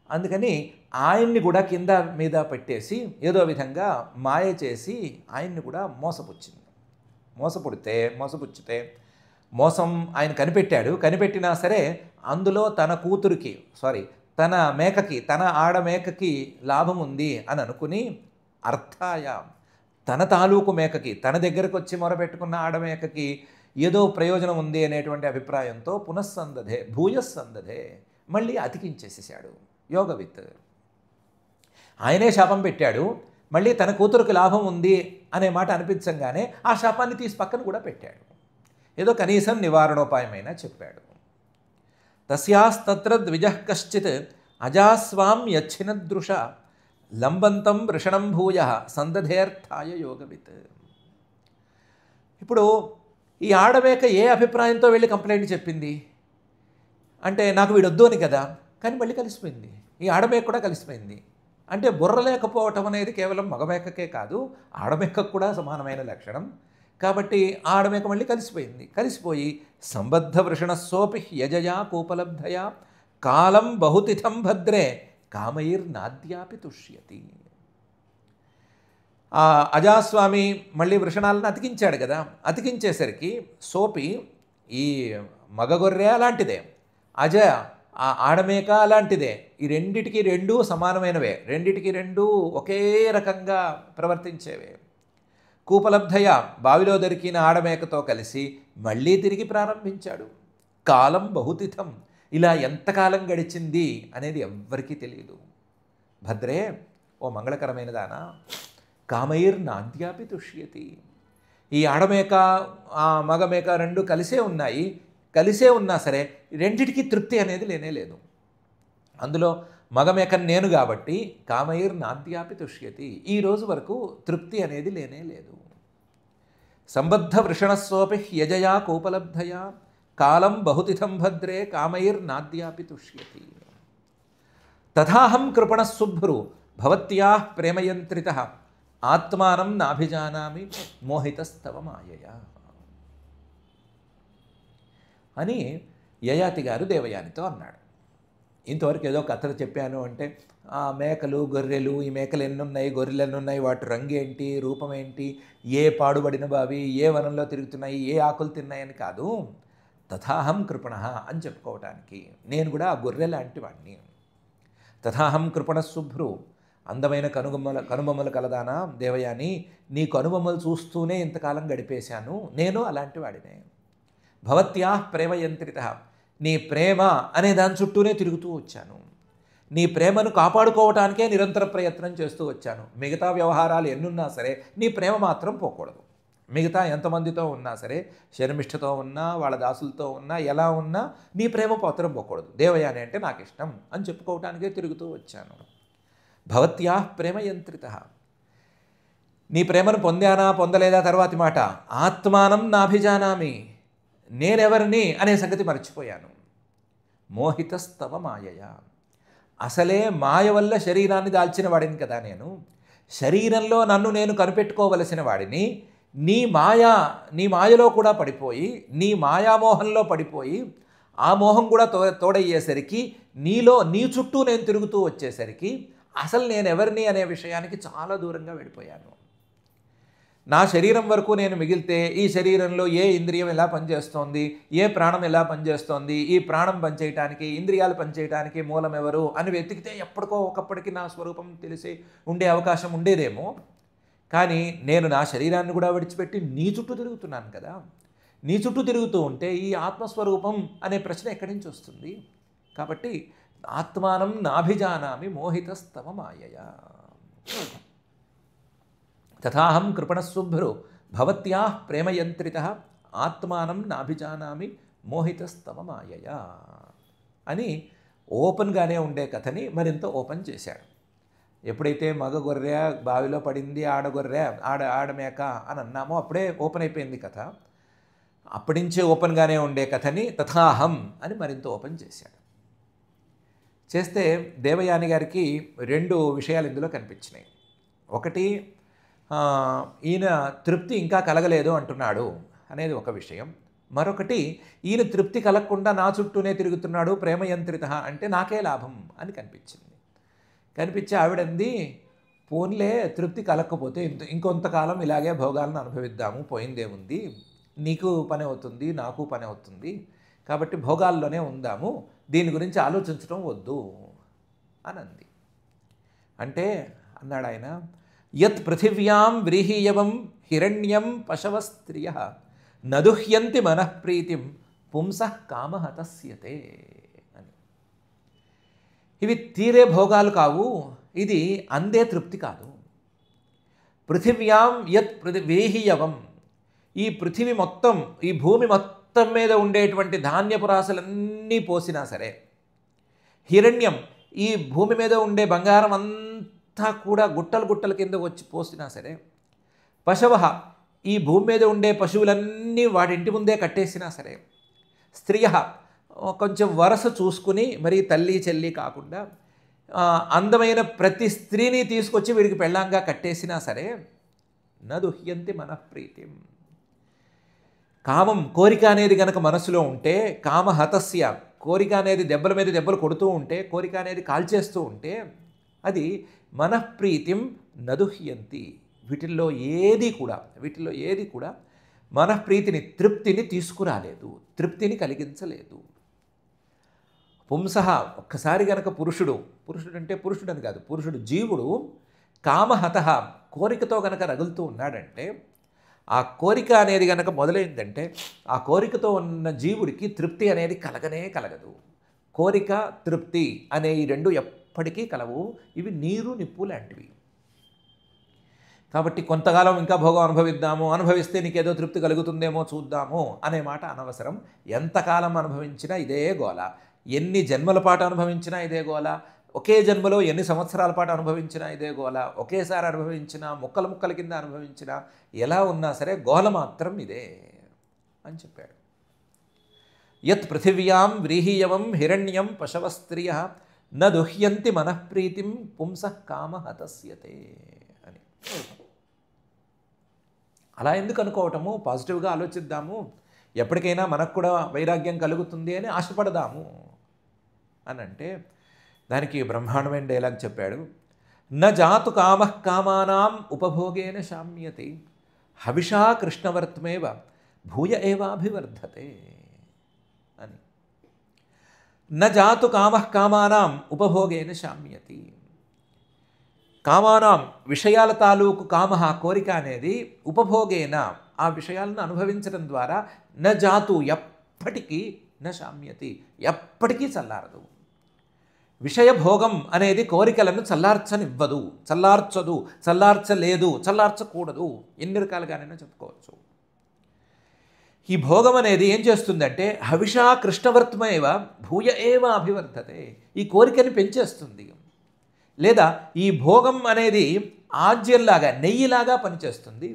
అందుకని ఆయన్ని కూడా కింద మీద పెట్టేసి ఏదో విధంగా మాయ చేసి ఆయన్ని కూడా మోసపుచ్చితే మోసం ఆయన కనిపెట్టినా సరే అందులో తన మేకకి, తన ఆడమేకకి లాభం ఉంది అని అనుకుని అర్థాయ, తన తాలూకు మేకకి, తన దగ్గరకు వచ్చి మొరపెట్టుకున్న ఆడమేకకి ఏదో ప్రయోజనం ఉంది అనేటువంటి అభిప్రాయంతో భూయస్సందధే మళ్ళీ అతికించేసేసాడు యోగవిత్. ఆయనే శాపం పెట్టాడు. మళ్ళీ తన కూతురుకి లాభం ఉంది అనే మాట అనిపించంగానే ఆ శాపాన్ని తీసి పక్కన కూడా పెట్టాడు. ఏదో కనీసం నివారణోపాయమైనా చెప్పాడు. తస్యాస్తత్ర ద్విజః కశ్చిత్ అజాస్వాం యచ్చినదృష లంబంతం వృషణం భూయః సందధేర్థాయ యోగవిత్. ఇప్పుడు ఈ ఆడమేక ఏ అభిప్రాయంతో వెళ్ళి కంప్లైంట్ చెప్పింది అంటే నాకు వీడొద్దు అని కదా. కానీ మళ్ళీ కలిసిపోయింది. ఈ ఆడమేక కూడా కలిసిపోయింది. అంటే బుర్ర లేకపోవటం అనేది కేవలం మగమేకకే కాదు, ఆడమేకకు కూడా సమానమైన లక్షణం. కాబట్టి ఆడమేక మళ్ళీ కలిసిపోయి సంబద్ధ వృషణస్సోపి యజయా కూపలబ్ధయా కాలం బహుతిథం భద్రే కామైర్నాద్యాపి తుష్యతి. ఆ అజాస్వామి మళ్ళీ వృషణాలను అతికించాడు కదా. అతికించేసరికి సోపి, ఈ మగగొర్రె అలాంటిదే, ఆ ఆడమేక అలాంటిదే. ఈ రెండిటికి రెండూ సమానమైనవే, రెండిటికి రెండూ ఒకే రకంగా ప్రవర్తించేవే. కూపలబ్ధయ, బావిలో దొరికిన ఆడమేకతో కలిసి మళ్ళీ తిరిగి ప్రారంభించాడు. కాలం బహుతిథం, ఇలా ఎంతకాలం గడిచింది అనేది ఎవ్వరికీ తెలియదు. భద్రే, ఓ మంగళకరమైన దానా, కామైర్నాద్యాపి తుష్యతి. ఈ ఆడమేక ఆ మగమేక రెండు కలిసే ఉన్నా సరే రెండిటికి తృప్తి అనేది లేనేలేదు. అందులో మగమేకను నేను కాబట్టి కామైర్నాద్యాపి తుష్యతి, ఈ రోజు వరకు తృప్తి అనేది లేనేలేదు. సంబద్ధ వృషణస్సోపి యజయా కూపలబ్ధయా కాలం బహుతిథం భద్రే కామైర్నాద్యాపి తుష్యతి. తథాహం కృపణః శుభ్రు భవత్యాః ప్రేమయంత్రితః ఆత్మానం నాభిజానామి మోహితస్తవ మాయయా అని యయాతి గారు దేవయానితో అన్నాడు. ఇంతవరకు ఏదో కథలు చెప్పాను అంటే ఆ మేకలు గొర్రెలు, ఈ మేకలు ఎన్నున్నాయి, గొర్రెలు ఎన్నున్నాయి, వాటి రంగు ఏంటి, రూపం ఏంటి, ఏ పాడుబడిన బావి, ఏ వనంలో తిరుగుతున్నాయి, ఏ ఆకులు తిన్నాయని కాదు. తథాహం కృపణః అని చెప్పుకోవటానికి నేను కూడా ఆ గొర్రె లాంటి వాడిని. తథాహం కృపణః శుభ్రు, అందమైన కనుబొమ్మలు కలదానా దేవయాని, నీ కనుబొమ్మలు చూస్తూనే ఇంతకాలం గడిపేశాను, నేను అలాంటి వాడినే. భవత్యాః ప్రేమయంత్రితః, నీ ప్రేమ అనే దాని చుట్టూనే తిరుగుతూ వచ్చాను. నీ ప్రేమను కాపాడుకోవటానికే నిరంతర ప్రయత్నం చేస్తూ వచ్చాను. మిగతా వ్యవహారాలు ఎన్నున్నా సరే నీ ప్రేమ మాత్రం పోకూడదు. మిగతా ఎంతమందితో ఉన్నా సరే, శర్మిష్ఠతో ఉన్నా, వాళ్ళ దాసులతో ఉన్నా, ఎలా ఉన్నా నీ ప్రేమ పాత్రం పోకూడదు. దేవయాని అంటే నాకు ఇష్టం అని చెప్పుకోవటానికే తిరుగుతూ వచ్చాను. భవత్యాః ప్రేమయంత్రితః, నీ ప్రేమను పొందానా పొందలేదా తర్వాతి మాట. ఆత్మానం నాభిజానామి, నేనెవరిని అనే సంగతి మర్చిపోయాను. మోహితస్తవ మాయయ, అసలే మాయ వల్ల శరీరాన్ని దాల్చిన వాడిని కదా నేను. శరీరంలో నన్ను నేను కనిపెట్టుకోవలసిన వాడిని. నీ మాయలో కూడా పడిపోయి, నీ మాయామోహంలో పడిపోయి, ఆ మోహం కూడా తోడయ్యేసరికి నీ చుట్టూ నేను తిరుగుతూ వచ్చేసరికి అసలు నేను ఎవరిని అనే విషయానికి చాలా దూరంగా వెళ్ళిపోయాను. నా శరీరం వరకు నేను మిగిలితే ఈ శరీరంలో ఏ ఇంద్రియం ఎలా పనిచేస్తోంది, ఏ ప్రాణం ఎలా పనిచేస్తోంది, ఈ ప్రాణం పనిచేయటానికి, ఇంద్రియాలు పనిచేయటానికి మూలం ఎవరు అని వెతికితే ఎప్పటికో ఒకప్పటికి నా స్వరూపం తెలిసి ఉండే అవకాశం ఉండేదేమో. కానీ నేను నా శరీరాన్ని కూడా విడిచిపెట్టి నీ చుట్టూ తిరుగుతున్నాను కదా. నీ చుట్టూ తిరుగుతూ ఉంటే ఈ ఆత్మస్వరూపం అనే ప్రశ్న ఎక్కడి నుంచి వస్తుంది? కాబట్టి ఆత్మానం నాభిజానామి మోహితస్తవ మాయయ. తథాహం కృపణశుభ్రు భవత్యాః ప్రేమయంత్రితః ఆత్మానం నాభిజానామి మోహితస్తవ మాయయ అని ఓపెన్గానే ఉండే కథని మరింత ఓపెన్ చేశాడు. ఎప్పుడైతే మగ గొర్రె బావిలో పడింది, ఆడగొర్రె ఆడమేక అని అన్నామో అప్పుడే ఓపెన్ అయిపోయింది కథ. అప్పటి నుంచే ఓపెన్గానే ఉండే కథని తథాహం అని మరింత ఓపెన్ చేశాడు. చేస్తే దేవయాని గారికి 2 విషయాలు ఇందులో కనిపించినాయి. ఒకటి, ఈయన తృప్తి ఇంకా కలగలేదు అంటున్నాడు అనేది ఒక విషయం. మరొకటి, ఈయన తృప్తి కలగకుండా నా చుట్టూనే తిరుగుతున్నాడు ప్రేమయంత్రిత అంటే నాకే లాభం అని కనిపించింది. కనిపించి ఆవిడంది, పోన్లే తృప్తి కలగకపోతే ఇంకొంతకాలం ఇలాగే భోగాలను అనుభవిద్దాము, పోయిందేముంది, నీకు పని అవుతుంది నాకు పని అవుతుంది, కాబట్టి భోగాల్లోనే ఉందాము, దీని గురించి ఆలోచించడం వద్దు అని అంది. అంటే అన్నాడు ఆయన, యత్ పృథివ్యాం వ్రీహీయవం హిరణ్యం పశవ స్త్రియ నదుహ్యంతి మనఃప్రీతిం పుంసః కామహతస్యతే అని. ఇవి తీరే భోగాలు కావు, ఇది అందే తృప్తి కాదు. పృథివ్యాం యత్ వ్రీహీయవం, ఈ పృథివీ మొత్తం, ఈ భూమి మొత్తం మీద ఉండేటువంటి ధాన్యపు రాశులన్నీ పోసినా సరే, హిరణ్యం ఈ భూమి మీద ఉండే బంగారం అంతా కూడా గుట్టల కింద వచ్చి పోసినా సరే, పశవ ఈ భూమి మీద ఉండే పశువులన్నీ వాడి ఇంటి ముందే కట్టేసినా సరే, స్త్రియ కొంచెం వరస చూసుకుని మరి తల్లి చెల్లి కాకుండా అందమైన ప్రతి స్త్రీని తీసుకొచ్చి వీడికి పెళ్ళాంగా కట్టేసినా సరే, నదుహ్యంతి మనఃప్రీతిం, కామం కోరిక అనేది గనక మనసులో ఉంటే, కామహతస్య కోరిక అనేది దెబ్బల మీద దెబ్బలు కొడుతూ ఉంటే, కోరిక అనేది కాల్చేస్తూ ఉంటే, అది మనఃప్రీతిం నదుహ్యంతి, వీటిల్లో ఏది కూడా మనఃప్రీతిని, తృప్తిని తీసుకురాలేదు, తృప్తిని కలిగించలేదు. పుంసః ఒక్కసారి గనక పురుషుడు అంటే పురుషుడని కాదు, పురుషుడు జీవుడు కామహతః కోరికతో గనక రగులుతూ ఉన్నాడంటే, ఆ కోరిక అనేది గనక మొదలైందంటే ఆ కోరికతో ఉన్న జీవుడికి తృప్తి అనేది కలగదు. కోరిక తృప్తి అనే ఈ 2 ఎప్పటికీ కలవు. ఇవి నీరు నిప్పు లాంటివి. కాబట్టి కొంతకాలం ఇంకా భోగం అనుభవిస్తే నీకేదో తృప్తి కలుగుతుందేమో చూద్దాము అనే మాట అనవసరం. ఎంతకాలం అనుభవించినా ఇదే గోల, ఎన్ని జన్మల పాటు అనుభవించినా ఇదే గోల, ఒకే జన్మలో ఎన్ని సంవత్సరాల పాటు అనుభవించినా ఇదే గోల, ఒకేసారి అనుభవించినా ముక్కల కింద అనుభవించినా ఎలా ఉన్నా సరే గోల మాత్రం ఇదే అని చెప్పాడు. యత్ పృథివ్యాం వ్రీహీయవం హిరణ్యం పశవ స్త్రియ న దుహ్యంతి మనఃప్రీతిం పుంసః కామహతస్యతే అని. అలా ఎందుకు అనుకోవటము, పాజిటివ్గా ఆలోచిద్దాము, ఎప్పటికైనా మనకు కూడా వైరాగ్యం కలుగుతుంది అని ఆశపడదాము అని అంటే, దానికి బ్రహ్మాండమైన డైలాగ్ చెప్పాడు. న జాతు కామః కామానాం ఉపభోగేన శామ్యతి హవిషా కృష్ణవర్త్మేవ భూయ ఏవాభివర్ధతే అని. న జాతు కామః కామానాం ఉపభోగేన శామ్యతి, కామానాం విషయాల తాలూకు కామః కోరిక అనేది ఉపభోగేన ఆ విషయాలను అనుభవించడం ద్వారా న జాతు ఎప్పటికీ న శామ్యతి ఎప్పటికీ చల్లారదు. విషయభోగం అనేది కోరికలను చల్లార్చనివ్వదు, చల్లార్చలేదు, చల్లార్చకూడదు, ఎన్ని రకాలుగానైనా చెప్పుకోవచ్చు. ఈ భోగం అనేది ఏం చేస్తుందంటే హవిషా కృష్ణవర్త్మేవ భూయ ఏవ అభివర్ధతే, ఈ కోరికని పెంచేస్తుంది. లేదా ఈ భోగం అనేది ఆజ్యంలాగా నెయ్యిలాగా పనిచేస్తుంది,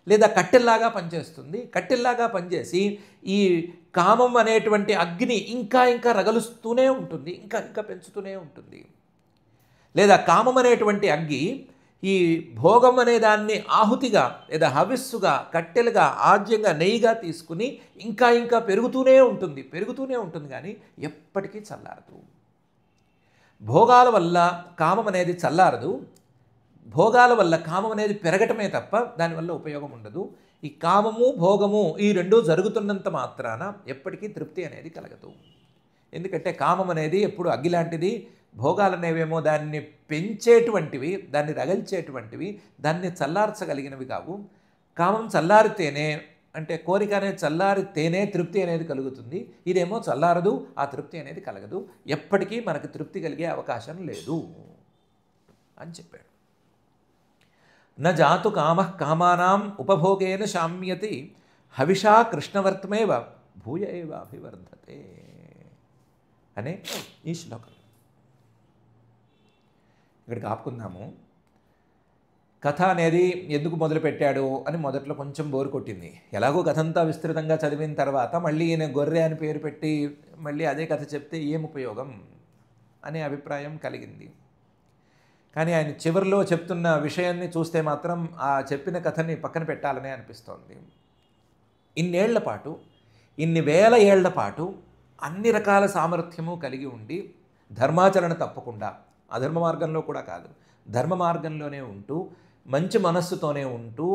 లేదా కట్టెల్లాగా పనిచేస్తుంది. కట్టెల్లాగా పనిచేసి ఈ కామం అనేటువంటి అగ్ని ఇంకా ఇంకా రగలుస్తూనే ఉంటుంది, ఇంకా ఇంకా పెంచుతూనే ఉంటుంది. లేదా కామం అనేటువంటి అగ్గి ఈ భోగం అనే దాన్ని ఆహుతిగా లేదా హవిస్సుగా కట్టెలుగా ఆజ్యంగా నెయ్యిగా తీసుకుని ఇంకా ఇంకా పెరుగుతూనే ఉంటుంది కానీ ఎప్పటికీ చల్లారదు. భోగాల వల్ల కామం అనేది చల్లారదు, భోగాల వల్ల కామం అనేది పెరగటమే తప్ప దానివల్ల ఉపయోగం ఉండదు. ఈ కామము భోగము ఈ రెండూ జరుగుతున్నంత మాత్రాన ఎప్పటికీ తృప్తి అనేది కలగదు. ఎందుకంటే కామం అనేది ఎప్పుడు అగ్గి లాంటిది, భోగాలు అనేవేమో దాన్ని పెంచేటువంటివి, దాన్ని రగల్చేటువంటివి, దాన్ని చల్లార్చగలిగినవి కావు. కామం చల్లారితేనే, అంటే కోరిక అనేది చల్లారితేనే తృప్తి అనేది కలుగుతుంది. ఇదేమో చల్లారదు, ఆ తృప్తి అనేది కలగదు. ఎప్పటికీ మనకు తృప్తి కలిగే అవకాశం లేదు అని చెప్పాడు. న జాతు కామః కామానాం ఉపభోగేన శామ్యతి హవిషా కృష్ణవర్తమేవ భూయ ఏవ అభివర్ధతే అనే ఈ శ్లోకం. ఇక్కడికి ఆపుకుందాము. కథ అనేది ఎందుకు మొదలుపెట్టాడు అని మొదట్లో కొంచెం బోరు కొట్టింది. ఎలాగో కథ అంతా విస్తృతంగా చదివిన తర్వాత మళ్ళీ ఈయన గొర్రె అని పేరు పెట్టి మళ్ళీ అదే కథ చెప్తే ఏం ఉపయోగం అనే అభిప్రాయం కలిగింది. కానీ ఆయన చివరిలో చెప్తున్న విషయాన్ని చూస్తే మాత్రం ఆ చెప్పిన కథని పక్కన పెట్టాలనే అనిపిస్తోంది. ఇన్నేళ్ల పాటు, ఇన్ని వేల ఏళ్ల పాటు అన్ని రకాల సామర్థ్యము కలిగి ఉండి ధర్మాచరణ తప్పకుండా, అధర్మ మార్గంలో కూడా కాదు, ధర్మ మార్గంలోనే ఉంటూ మంచి మనస్సుతోనే ఉంటూ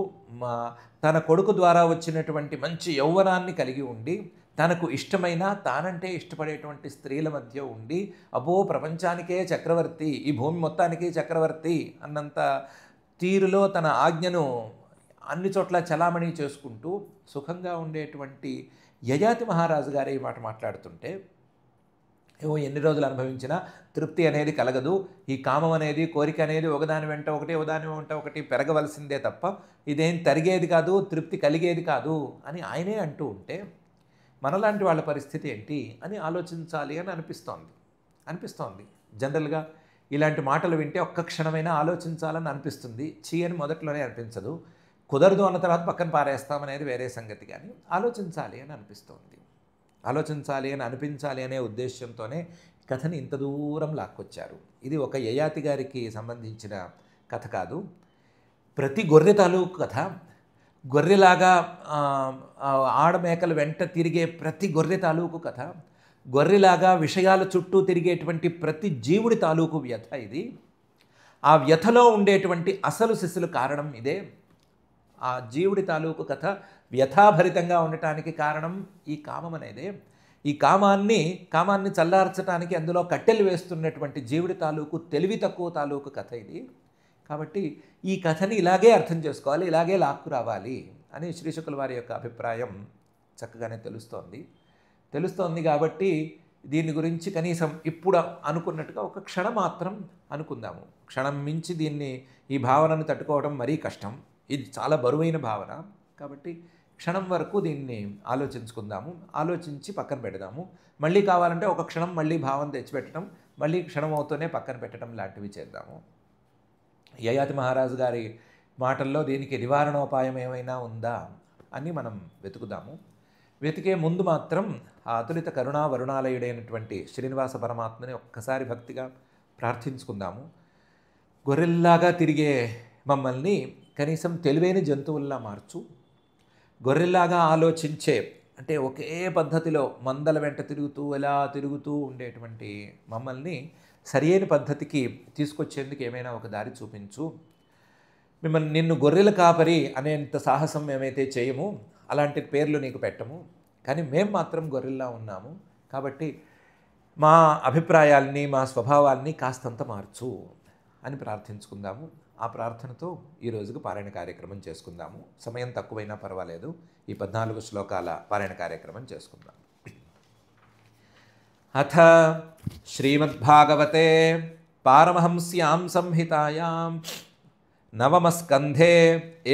తన కొడుకు ద్వారా వచ్చినటువంటి మంచి యౌవనాన్ని కలిగి ఉండి తనకు ఇష్టమైన, తానంటే ఇష్టపడేటువంటి స్త్రీల మధ్య ఉండి అబ్బో ప్రపంచానికే చక్రవర్తి, ఈ భూమి మొత్తానికి చక్రవర్తి అన్నంత తీరులో తన ఆజ్ఞను అన్ని చోట్ల చలామణి చేసుకుంటూ సుఖంగా ఉండేటువంటి యయాతి మహారాజు గారు ఈ మాట మాట్లాడుతుంటే, ఏమో ఎన్ని రోజులు అనుభవించినా తృప్తి అనేది కలగదు, ఈ కామం అనేది, కోరిక అనేది ఒకదాని వెంట ఒకటి పెరగవలసిందే తప్ప ఇదేం తరిగేది కాదు, తృప్తి కలిగేది కాదు అని ఆయనే అంటూ ఉంటే మనలాంటి వాళ్ళ పరిస్థితి ఏంటి అని ఆలోచించాలి అని అనిపిస్తోంది. జనరల్గా ఇలాంటి మాటలు వింటే ఒక్క క్షణమైనా ఆలోచించాలని అనిపిస్తుంది. చీ అని మొదట్లోనే అనిపించదు, కుదరదు అన్న తర్వాత పక్కన పారేస్తామనేది వేరే సంగతి. కానీ ఆలోచించాలి అని అనిపిస్తోంది. ఆలోచించాలి అని అనిపించాలి అనే ఉద్దేశంతోనే కథని ఇంత దూరం లాక్కొచ్చారు. ఇది ఒక యయాతి గారికి సంబంధించిన కథ కాదు, ప్రతి గొర్రె తాలూకు కథ. గొర్రెలాగా ఆడమేకల వెంట తిరిగే ప్రతి గొర్రె తాలూకు కథ, గొర్రెలాగా విషయాల చుట్టూ తిరిగేటువంటి ప్రతి జీవుడి తాలూకు వ్యథ ఇది. ఆ వ్యథలో ఉండేటువంటి అసలు సిసలు కారణం ఇదే. ఆ జీవుడి తాలూకు కథ వ్యథాభరితంగా ఉండటానికి కారణం ఈ కామం అనేదే. ఈ కామాన్ని చల్లార్చడానికి అందులో కట్టెలు వేస్తున్నటువంటి జీవుడి తాలూకు తెలివి తక్కువ తాలూకు కథ ఇది. కాబట్టి ఈ కథని ఇలాగే అర్థం చేసుకోవాలి, ఇలాగే లాక్కు రావాలి అని శ్రీశుకుల వారి యొక్క అభిప్రాయం చక్కగానే తెలుస్తోంది. కాబట్టి దీని గురించి కనీసం ఇప్పుడు అనుకున్నట్టుగా ఒక క్షణం మాత్రం అనుకుందాము. క్షణం మించి ఈ భావనను తట్టుకోవడం మరీ కష్టం, ఇది చాలా బరువైన భావన. కాబట్టి క్షణం వరకు దీన్ని ఆలోచించుకుందాము, ఆలోచించి పక్కన పెడదాము. మళ్ళీ కావాలంటే ఒక క్షణం మళ్ళీ భావన తెచ్చిపెట్టడం, మళ్ళీ క్షణం అవుతూనే పక్కన పెట్టడం లాంటివి చేద్దాము. యయాతి మహారాజు గారి మాటల్లో దీనికి నివారణోపాయం ఏమైనా ఉందా అని మనం వెతుకుదాము. వెతికే ముందు మాత్రం ఆ అతులిత కరుణా వరుణాలయుడైనటువంటి శ్రీనివాస పరమాత్మని ఒక్కసారి భక్తిగా ప్రార్థించుకుందాము. గొర్రెల్లాగా తిరిగే మమ్మల్ని కనీసం తెలివైన జంతువుల్లా మార్చు, గొర్రెల్లాగా ఆలోచించే, అంటే ఒకే పద్ధతిలో మందల వెంట తిరుగుతూ ఉండేటువంటి మమ్మల్ని సరియైన పద్ధతికి తీసుకొచ్చేందుకు ఏమైనా ఒక దారి చూపించు. నిన్ను గొర్రెల కాపరి అనేంత సాహసం మేమైతే చేయము, అలాంటి పేర్లు నీకు పెట్టము, కానీ మేము మాత్రం గొర్రెల్లా ఉన్నాము. కాబట్టి మా అభిప్రాయాల్ని, మా స్వభావాల్ని కాస్తంత మార్చు అని ప్రార్థించుకుందాము. ఆ ప్రార్థనతో ఈ రోజుకు పారాయణ కార్యక్రమం చేసుకుందాము. సమయం తక్కువైనా పర్వాలేదు, ఈ 14 శ్లోకాల పారాయణ కార్యక్రమం చేసుకుందాం. అథ శ్రీమద్భాగవతే పారమహంస్యాం సంహితాయాం నవమస్కంధే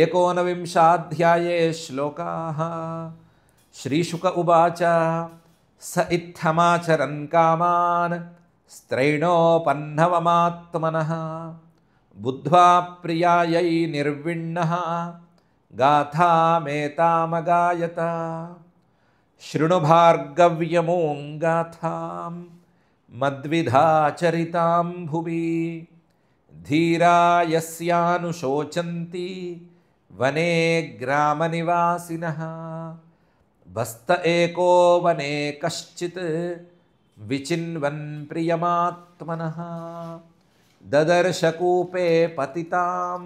19ధ్యాయే శ్లోకాః. శ్రీశుక ఉవాచ స ఇత్తమాచరన్ కామాన్ స్త్రైణోపన్నవమాత్మనః బుద్ధ్వా ప్రియాయై నిర్విణ్ణః గాథామేతామగాయత శృణు భార్గవ్యమూం గాథాం మద్విధాచరితాం భువి ధీరా యస్యానుశోచంతి వనే గ్రామనివాసినః బస్త ఏకో వనే కశ్చిత్ విచిన్వన్ ప్రియమాత్మనః దదర్శకూపే పతితాం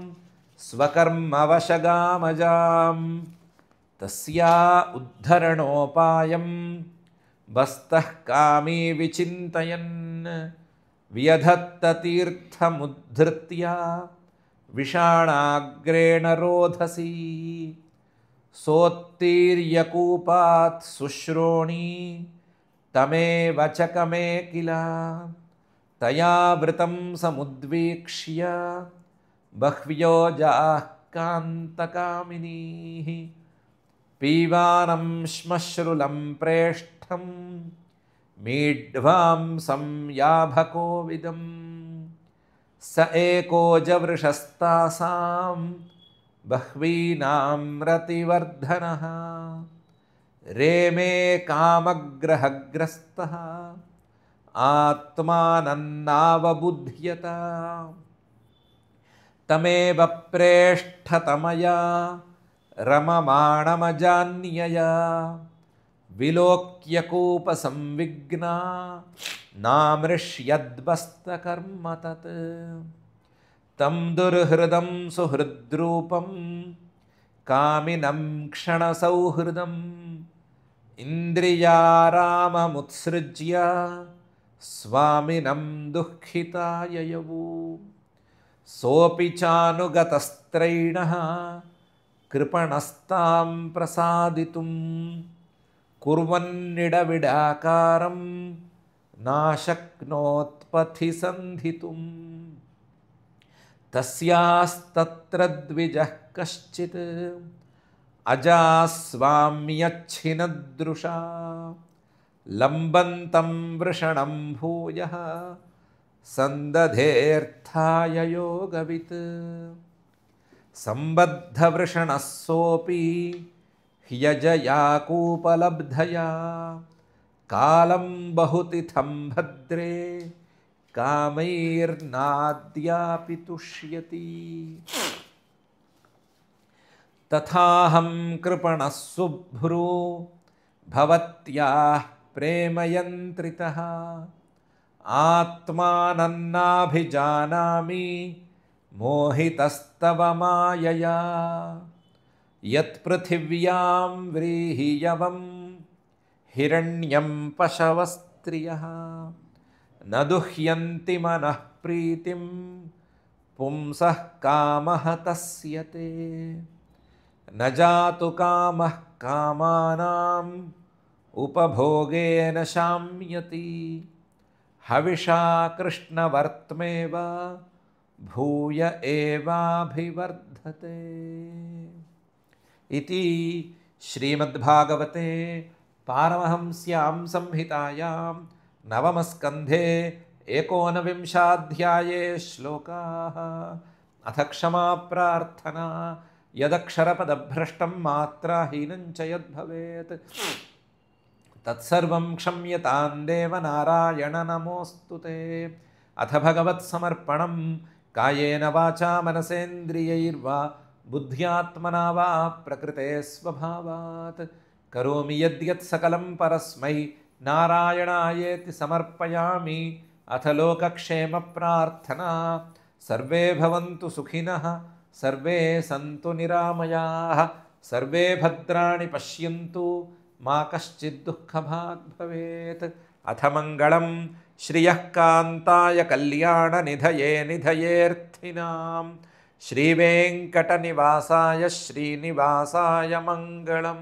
స్వకర్మవశగామజాం తస్యా ఉద్ధరణోపాయం బస్తః కామీ విచింతయన్ వ్యధత్తతీర్థముద్ధృత్య విషాణాగ్రేణ రోధసి సోత్తీర్యకూపాత్ శుశ్రోణి తమేవ చకమే కిల తయా వృతం సముద్వీక్ష్య బహ్వ్యోజాః కాంతకామినీః పీవానం శ్మశ్రులం ప్రేష్ఠం మీఢ్వాంసం యాభకోవిదం స ఏకోజవృషస్తాసాం బహ్వీనాం రతివర్ధనః రేమే కామగ్రహగ్రస్తః ఆత్మానన్నావబుధ్యత తమేవ ప్రేష్ఠతమయా రమమాణమజాన్యయా విలోక్యకూపసంవిఘ్నా నామృష్యద్వస్తకర్మ తత్ తం దుర్హృదం సుహృద్రూపం కామినం క్షణసౌహృదం ఇంద్రియారామముత్సృజ్య స్వామినం దుఃఖితాయయవు సోపి చానుగతస్త్రైణః కృపణస్తాం ప్రసాదితుం కుర్వన్నిడవిడాకారం నాశక్నోత్పథి సంధితుం తస్యాస్తత్ర ద్విజః కశ్చిత్ అజాస్వామ్యచ్ఛినదృషా లంబంతం వృషణం భూయః సందధేర్థాయ యోగవిత్ సంబద్ధవృషణः సోపి హ్యజయాకూపలబ్ధయా కాలం బహుతిథం భద్రే కామైర్నాద్యాపి తుష్యతి తథాహం కృపణः శుభ్రో భవత్యాః ప్రేమయంత్రితః ఆత్మానన్నాభిజానామి మోహితస్తవ మాయయా యత్పృథివ్యాం వ్రీహియవం హిరణ్యం పశవస్త్రియః న దుహ్యంతి మనః ప్రీతిం పుంసః కామః తస్య తే న జాతు కామః కామానాం ఉపభోగేన శామ్యతి హవిషా కృష్ణవర్త్మేవ భూయ ఏవాభివర్ధతే ఇతి శ్రీమద్భాగవతే పారమహంస్యాం సంహితాయాం నవమస్కంధే ఏకోనవింశాధ్యాయే శ్లోకాః అథ క్షమా ప్రార్థనా యదక్షరపదభ్రష్టం మాత్రాహీనం చ యద్భవేత్ తత్సర్వం క్షమ్యతాం దేవ నారాయణ నమోస్తుతే అథ భగవత్సమర్పణం కాయేన వాచా మనసేంద్రియైర్వా బుద్ధ్యాత్మనా వా ప్రకృతే స్వభావాత్ కరోమి యద్యత్ సకలం పరస్మై నారాయణాయేతి సమర్పయామి అథ లోకక్షేమ ప్రార్థనా సర్వే భవంతు సుఖినః సర్వే సంతు నిరామయాః సర్వే భద్రాణి పశ్యంతు మా కశ్చిద్ దుఃఖభాగ్ భవేత్ అథ మంగళం శ్రియః కాంతాయ కళ్యాణ నిధయే నిధయేర్థినాం శ్రీవేంకటనివాసాయ శ్రీనివాసాయ మంగళం.